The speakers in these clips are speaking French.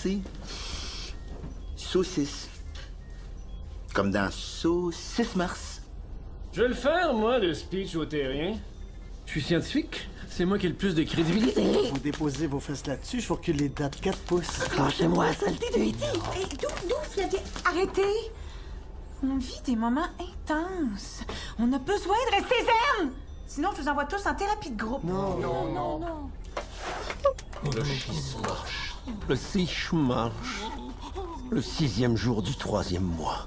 sais. Saucisse. Comme dans Saucisse Mars. Je vais le faire, moi, le speech au terrien. Je suis scientifique. C'est moi qui ai le plus de crédibilité. Vous déposez vos fesses là-dessus, je recule les dates 4 pouces. Lâchez-moi, saleté de E.T. Hey, d'où Flavie? Arrêtez! On vit des moments intenses. On a besoin de rester zen! Sinon, je vous envoie tous en thérapie de groupe. Non. Le schisme marche. Le sich marche. Le 6e jour du 3e mois.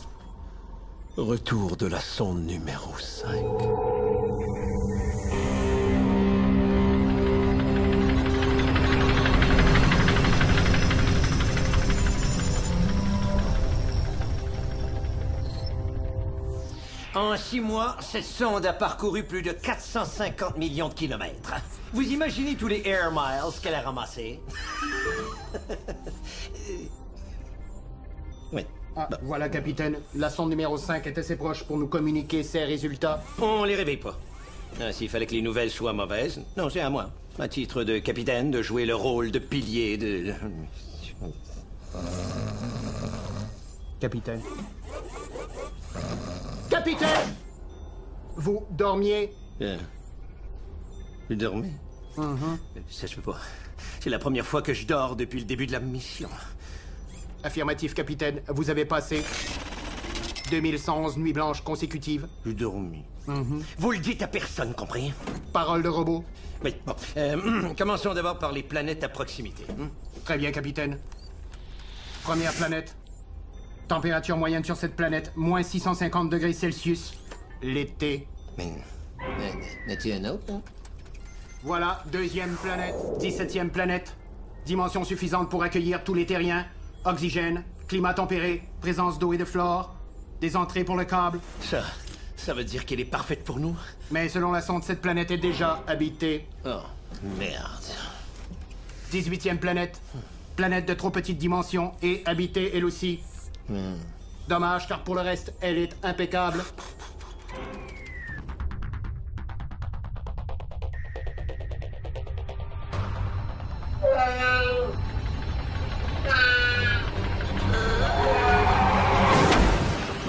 Retour de la sonde numéro 5. En 6 mois, cette sonde a parcouru plus de 450 millions de kilomètres. Vous imaginez tous les air miles qu'elle a ramassés? Oui. Ah, voilà, capitaine. La sonde numéro 5 est assez proche pour nous communiquer ses résultats. On les réveille pas. S'il fallait que les nouvelles soient mauvaises, non, c'est à moi, à titre de capitaine, de jouer le rôle de pilier de... Capitaine. Capitaine! Vous dormiez? Je dormais? Ça se peut pas. C'est la première fois que je dors depuis le début de la mission. Affirmatif, capitaine. Vous avez passé 2111 nuits blanches consécutives. Je dormis. Vous le dites à personne, compris? Parole de robot. Oui, bon. Commençons d'abord par les planètes à proximité. Très bien, capitaine. Première planète. Température moyenne sur cette planète, moins 650 degrés Celsius. L'été. Mais n'as-tu un autre, hein? Voilà, deuxième planète, 17e planète. Dimension suffisante pour accueillir tous les terriens. Oxygène, climat tempéré, présence d'eau et de flore. Des entrées pour le câble. Ça veut dire qu'elle est parfaite pour nous? Mais selon la sonde, cette planète est déjà habitée. Oh, merde. 18e planète. Planète de trop petite dimension et habitée elle aussi. Dommage, car pour le reste, elle est impeccable.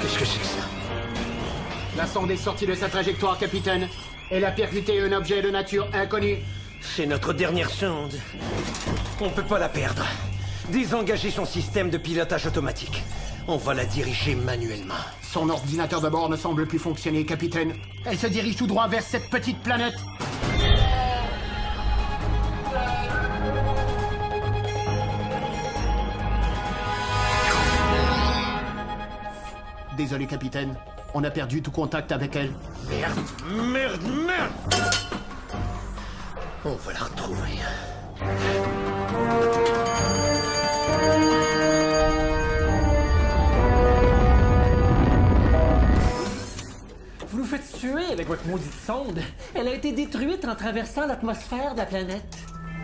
Qu'est-ce que c'est que ça? La sonde est sortie de sa trajectoire, capitaine. Elle a percuté un objet de nature inconnue. C'est notre dernière sonde. On peut pas la perdre. Désengagez son système de pilotage automatique. On va la diriger manuellement. Son ordinateur de bord ne semble plus fonctionner, capitaine. Elle se dirige tout droit vers cette petite planète. Désolé, capitaine. On a perdu tout contact avec elle. Merde! On va la retrouver. Vous nous faites tuer avec votre maudite sonde. Elle a été détruite en traversant l'atmosphère de la planète.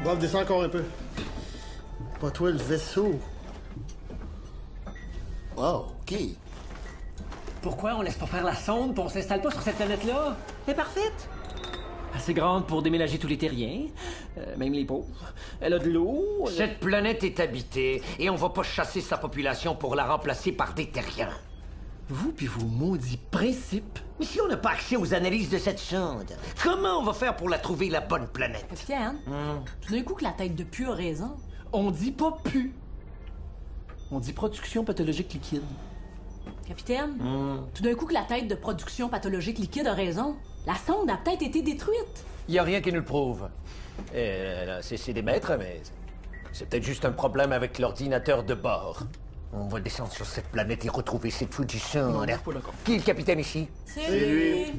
Bref, descends encore un peu. Pas toi le vaisseau. Oh, OK. Pourquoi on laisse pas faire la sonde pis on s'installe pas sur cette planète-là? Elle est parfaite. Assez grande pour déménager tous les terriens, même les pauvres. Elle a de l'eau. Cette planète est habitée et on va pas chasser sa population pour la remplacer par des terriens. Vous puis vos maudits principes. Mais si on n'a pas accès aux analyses de cette sonde, comment on va faire pour la trouver, la bonne planète? Capitaine, tout d'un coup que la tête de pu a raison. On dit pas pu. On dit production pathologique liquide. Capitaine, tout d'un coup que la tête de production pathologique liquide a raison. La sonde a peut-être été détruite. Y a rien qui nous le prouve. C'est des maîtres, mais c'est peut-être juste un problème avec l'ordinateur de bord. On va descendre sur cette planète et retrouver cette foutue sonde. Qui est le capitaine ici? C'est lui.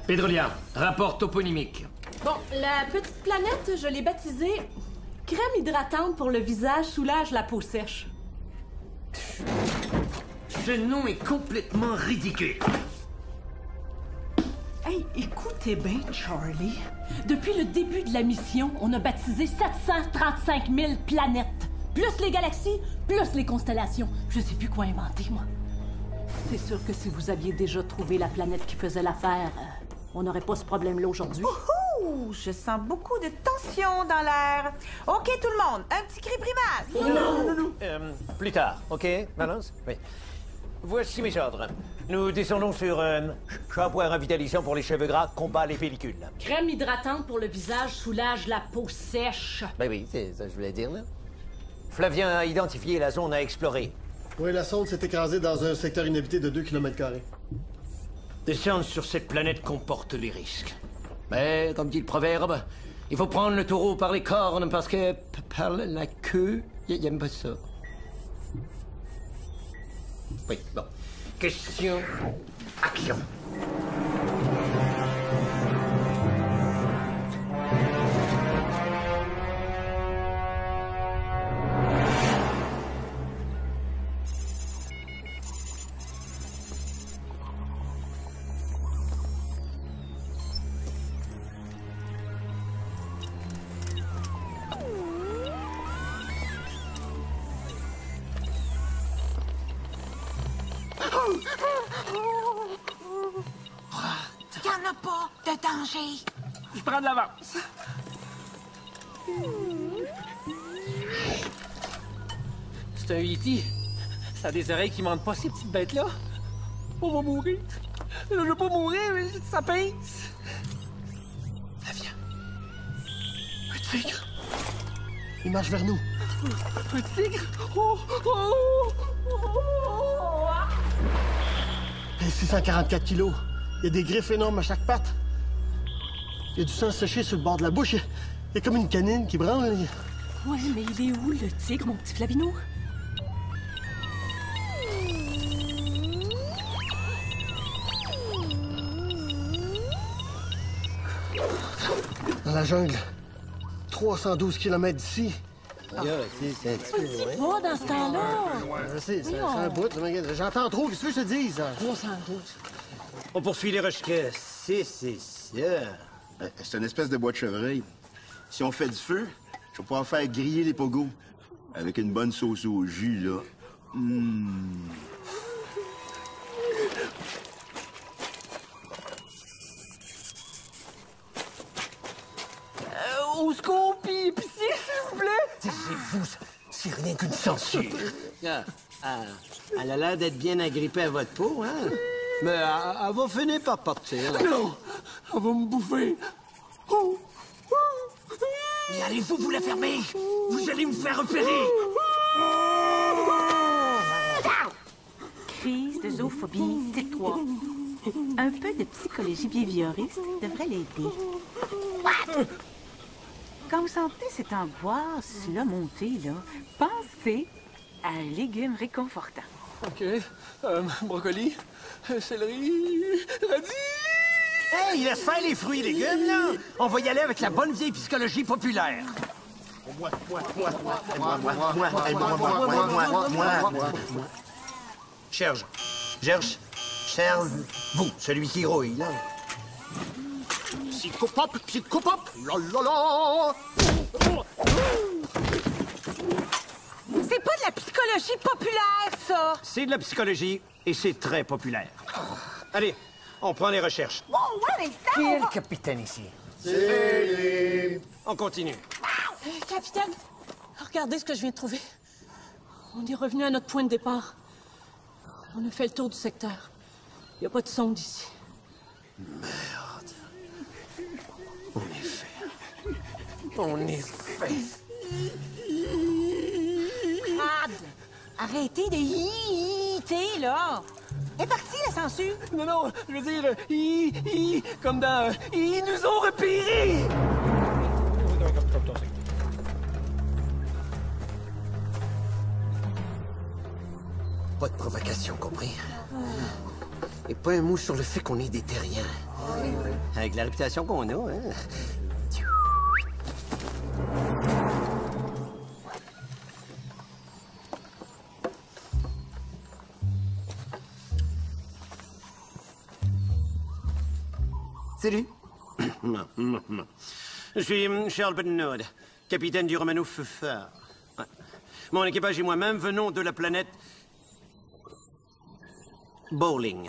Pedrolia, rapport toponymique. Bon, la petite planète, je l'ai baptisée crème hydratante pour le visage soulage la peau sèche. Ce nom est complètement ridicule. Hey, écoutez bien, Charlie. Depuis le début de la mission, on a baptisé 735 000 planètes. Plus les galaxies, plus les constellations. Je sais plus quoi inventer, moi. C'est sûr que si vous aviez déjà trouvé la planète qui faisait l'affaire, on n'aurait pas ce problème-là aujourd'hui. Ouh, je sens beaucoup de tension dans l'air. OK, tout le monde, un petit cri primaire. plus tard, ok, Valence? Oui. Voici mes ordres. Nous descendons sur shampoing revitalisant pour les cheveux gras, combat les pellicules. Crème hydratante pour le visage soulage la peau sèche. Ben oui, c'est ça que je voulais dire, là. Flavien a identifié la zone à explorer. Oui, la sonde s'est écrasée dans un secteur inhabité de 2 km². Descendre sur cette planète comporte des risques. Mais, comme dit le proverbe, il faut prendre le taureau par les cornes parce que par la queue, il aime pas ça. Oui, bon. Question. Action. Il n'y en a pas de danger. Je prends de l'avance. C'est un E.T. Ça a des oreilles qui mentent pas, ces petites bêtes-là. On va mourir. Je veux pas mourir, mais ça pince. Flavien. Un tigre. Il marche vers nous. Un tigre? Oh, oh, oh. Et 644 kilos. Il y a des griffes énormes à chaque patte. Il y a du sang séché sur le bord de la bouche. Il y a comme une canine qui branle. Ouais, mais il est où, le tigre, mon petit Flavino? Dans la jungle. 312 km d'ici. C'est pas dans ce temps-là. Je sais, c'est un bout. J'entends trop. Qu'est-ce que je te dis, ça? 312. On poursuit les recherches. C'est ça. C'est une espèce de bois de chevreuil. Si on fait du feu, je vais pouvoir faire griller les pogos. Avec une bonne sauce au jus, là. Au secours, pis pitié, s'il vous plaît. Taisez-vous, c'est rien qu'une censure. Elle a l'air d'être bien agrippée à votre peau, hein? Mais elle va finir par partir. Non, on va me bouffer. Oh. Mais allez-vous vous la fermer? Vous allez me faire repérer! Crise de zoophobie, type 3. Un peu de psychologie behavioriste devrait l'aider. Quand vous sentez cette angoisse-là monter, là, pensez à un légume réconfortant. OK. Brocoli, céleri, radis. Hey, laisse faire les fruits et légumes, là! On va y aller avec la bonne vieille psychologie populaire. Serge, vous, celui qui rouille, là. Psychopop, psychopop, la la la! C'est pas de la psychologie populaire, ça! C'est de la psychologie et c'est très populaire. Allez, on prend les recherches. Oh, ouais, mais Qui est le capitaine ici? On continue. Capitaine, regardez ce que je viens de trouver. On est revenu à notre point de départ. On a fait le tour du secteur. Il n'y a pas de sonde ici. On est fait. Brad, arrêtez de hiiter, là! Elle est partie, la censure! Non, je veux dire, comme dans... ils nous ont repérés! Pas de provocation, compris? Et pas un mot sur le fait qu'on est des terriens. Avec la réputation qu'on a, hein? Salut. Je suis Charles Bednaud, capitaine du Romano Feuphard. Ouais. Mon équipage et moi-même venons de la planète... Bowling.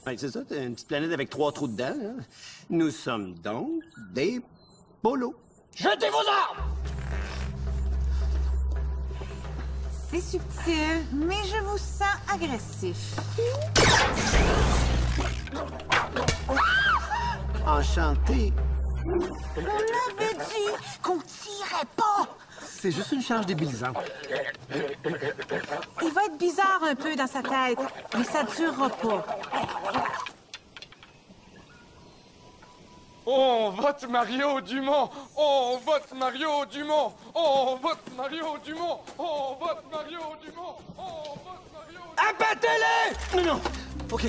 Ouais, c'est ça, c'est une petite planète avec 3 trous dedans. Hein. Nous sommes donc des polos. Jetez vos armes! C'est subtil, mais je vous sens agressif. Enchanté. On l'avait dit qu'on tirait pas! C'est juste une charge débilisante. Il va être bizarre un peu dans sa tête, mais ça durera pas. On vote Mario Dumont! On vote Mario Dumont! On vote Mario Dumont! On vote Mario Dumont! On vote Mario Dumont! Abattez-les! Non, non. OK.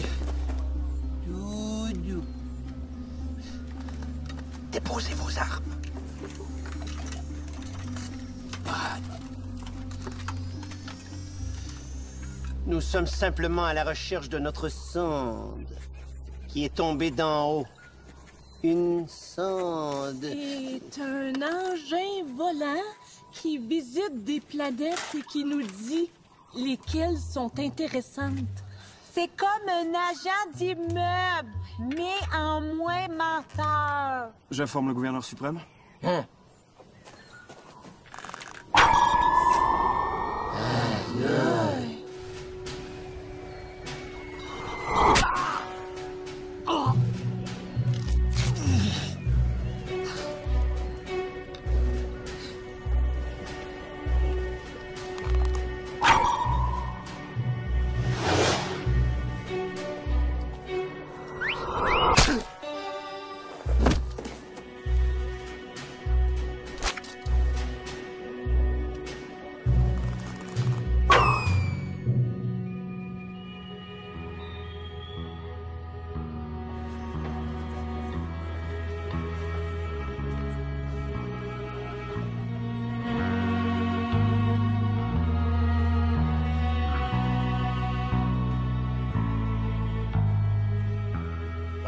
Doudou. Déposez vos armes. Nous sommes simplement à la recherche de notre sonde, qui est tombée d'en haut. Une sonde. C'est un engin volant qui visite des planètes et qui nous dit lesquelles sont intéressantes. C'est comme un agent d'immeuble, mais en moins menteur. J'informe le gouverneur suprême.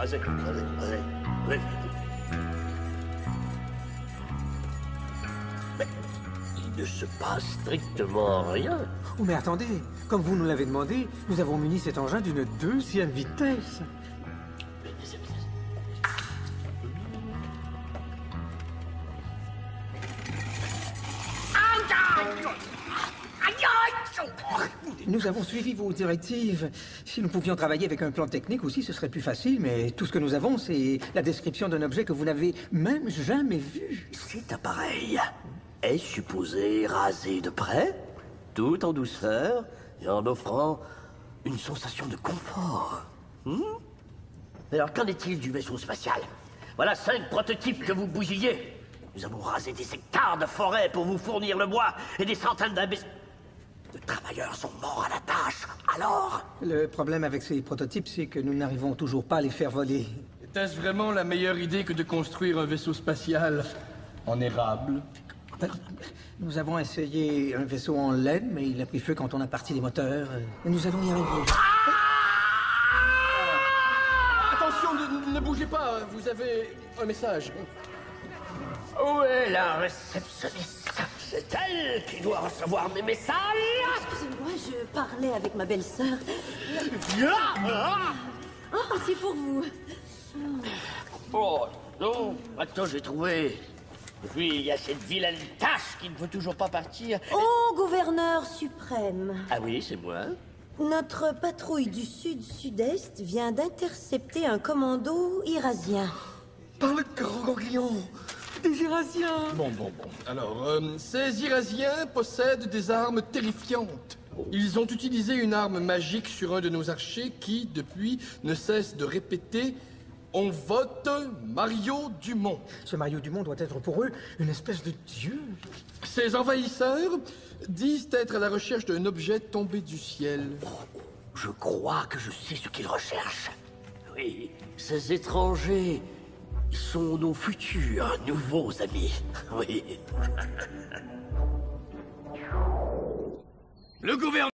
Allez. Mais il ne se passe strictement rien. Oh, mais attendez, comme vous nous l'avez demandé, nous avons muni cet engin d'une 2e vitesse. Nous avons suivi vos directives. Si nous pouvions travailler avec un plan technique aussi, ce serait plus facile, mais tout ce que nous avons, c'est la description d'un objet que vous n'avez même jamais vu. Cet appareil est supposé raser de près, tout en douceur et en offrant une sensation de confort. Alors, qu'en est-il du vaisseau spatial? Voilà 5 prototypes que vous bousillez. Nous avons rasé des hectares de forêt pour vous fournir le bois et des centaines d'imbéciles. De travailleurs sont morts à la tâche, alors? Le problème avec ces prototypes, c'est que nous n'arrivons toujours pas à les faire voler. Était-ce vraiment la meilleure idée que de construire un vaisseau spatial en érable? Nous avons essayé un vaisseau en laine, mais il a pris feu quand on a parti les moteurs. Et nous allons y arriver. Attention, ne bougez pas, vous avez un message. Où est la réceptionniste? C'est elle qui doit recevoir mes messages. Excusez-moi, je parlais avec ma belle-sœur. Oh, c'est pour vous. Oh, non, attends, j'ai trouvé. Et puis, il y a cette vilaine tâche qui ne veut toujours pas partir. Oh, gouverneur suprême. Ah oui, c'est moi. Notre patrouille du sud-sud-est vient d'intercepter un commando irasien. Par le grand ganglion. Des Irasiens. Bon. Alors, ces Irasiens possèdent des armes terrifiantes. Ils ont utilisé une arme magique sur un de nos archers qui, depuis, ne cesse de répéter « On vote Mario Dumont ». Ce Mario Dumont doit être pour eux une espèce de dieu. Ces envahisseurs disent être à la recherche d'un objet tombé du ciel. Je crois que je sais ce qu'ils recherchent. Oui, ces étrangers sont nos futurs nouveaux amis. Oui. Le gouvernement